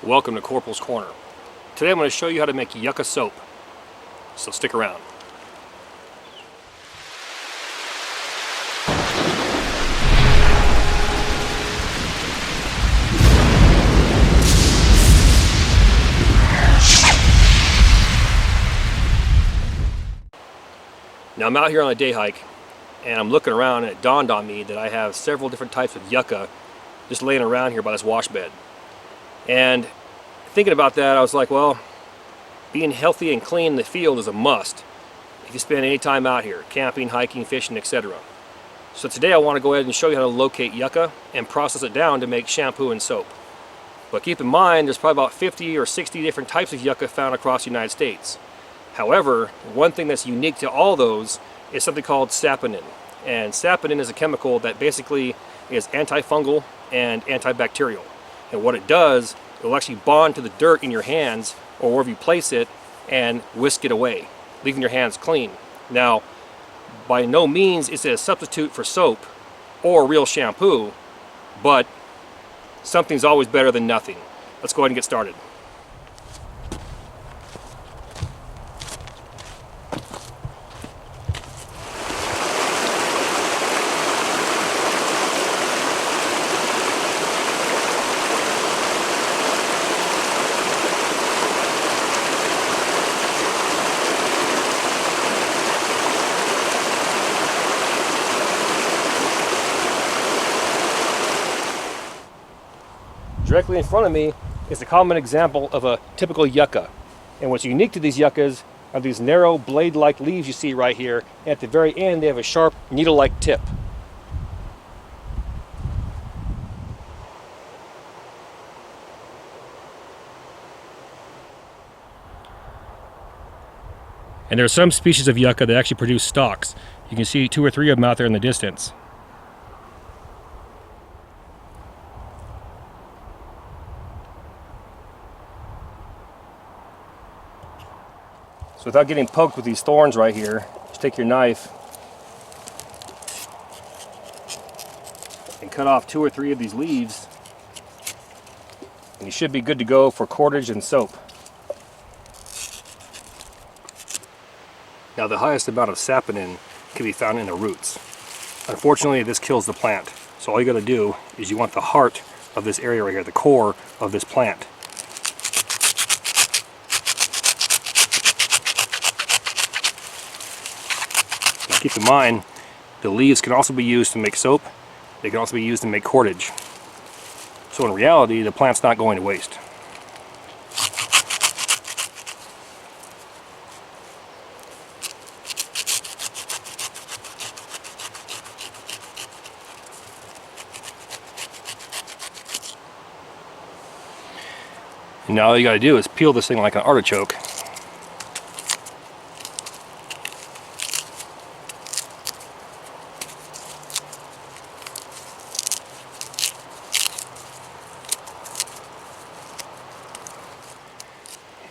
Welcome to Corporals Corner. Today I'm going to show you how to make Yucca soap, so stick around. Now I'm out here on a day hike and I'm looking around and it dawned on me that I have several different types of yucca just laying around here by this wash bed. And thinking about that, I was like, well, being healthy and clean in the field is a must if you spend any time out here, camping, hiking, fishing, etc. So today I want to go ahead and show you how to locate yucca and process it down to make shampoo and soap. But keep in mind, there's probably about 50 or 60 different types of yucca found across the United States. However, one thing that's unique to all those is something called saponin. And saponin is a chemical that basically is antifungal and antibacterial. And what it does, it will actually bond to the dirt in your hands or wherever you place it and whisk it away, leaving your hands clean. Now, by no means is it a substitute for soap or real shampoo, but something's always better than nothing. Let's go ahead and get started. Directly in front of me is a common example of a typical yucca. And what's unique to these yuccas are these narrow blade-like leaves you see right here. And at the very end they have a sharp needle-like tip. And there are some species of yucca that actually produce stalks. You can see 2 or 3 of them out there in the distance. So without getting poked with these thorns right here, just take your knife and cut off 2 or 3 of these leaves, and you should be good to go for cordage and soap. Now the highest amount of saponin can be found in the roots. Unfortunately, this kills the plant. So all you got to do is you want the heart of this area right here, the core of this plant. Keep in mind, the leaves can also be used to make soap. They can also be used to make cordage. So in reality, the plant's not going to waste. And now all you got to do is peel this thing like an artichoke.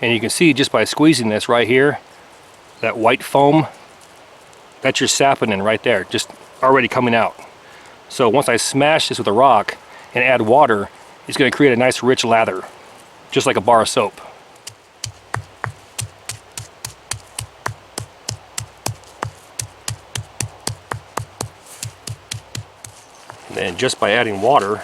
And you can see just by squeezing this right here, that white foam, that's your saponin right there, just already coming out. So once I smash this with a rock and add water, it's going to create a nice rich lather, just like a bar of soap. And then just by adding water,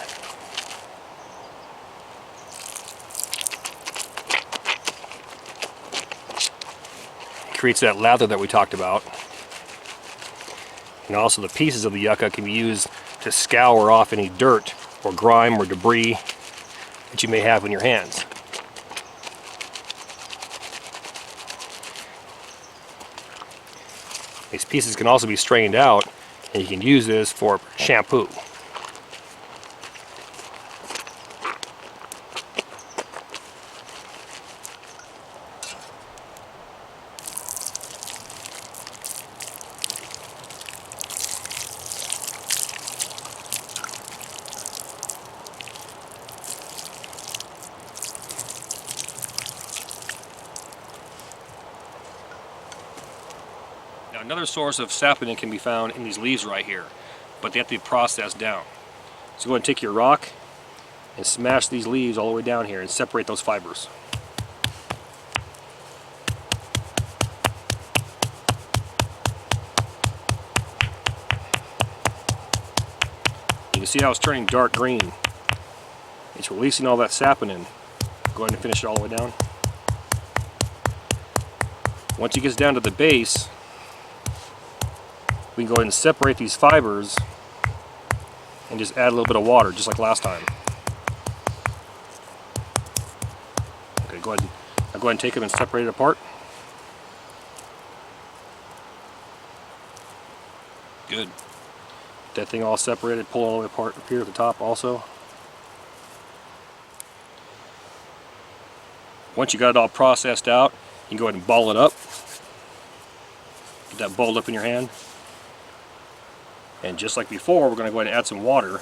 creates that lather that we talked about. And also the pieces of the yucca can be used to scour off any dirt or grime or debris that you may have in your hands. These pieces can also be strained out and you can use this for shampoo. Now another source of saponin can be found in these leaves right here, but they have to be processed down. So go ahead and take your rock and smash these leaves all the way down here and separate those fibers. You can see how it's turning dark green. It's releasing all that saponin. Go ahead and finish it all the way down. Once it gets down to the base, we can go ahead and separate these fibers and just add a little bit of water, just like last time. Okay, go ahead and take them and separate it apart. Good. That thing all separated, pull all the way apart up here at the top also. Once you got it all processed out, you can go ahead and ball it up. Get that balled up in your hand. And just like before, we're going to go ahead and add some water.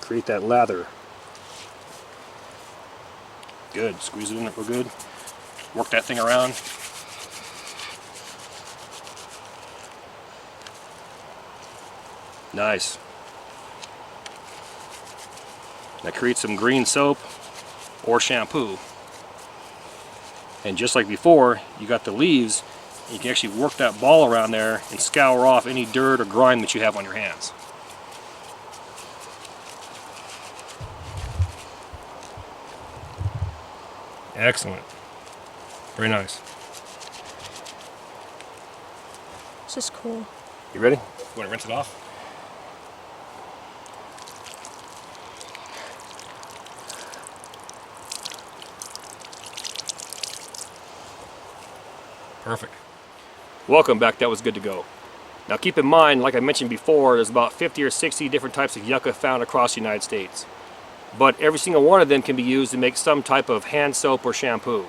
Create that lather. Good. Squeeze it in real good. Work that thing around. Nice. Now create some green soap or shampoo. And just like before, you got the leaves. You can actually work that ball around there and scour off any dirt or grime that you have on your hands. Excellent. Very nice. This is cool. You ready? You want to rinse it off? Perfect. Welcome back. That was good to go. Now keep in mind, like I mentioned before, there's about 50 or 60 different types of yucca found across the United States. But every single one of them can be used to make some type of hand soap or shampoo.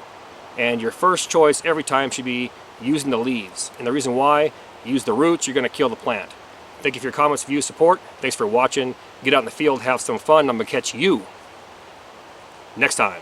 And your first choice every time should be using the leaves. And the reason why, use the roots, you're going to kill the plant. Thank you for your comments, views, support. Thanks for watching. Get out in the field, have some fun. I'm going to catch you next time.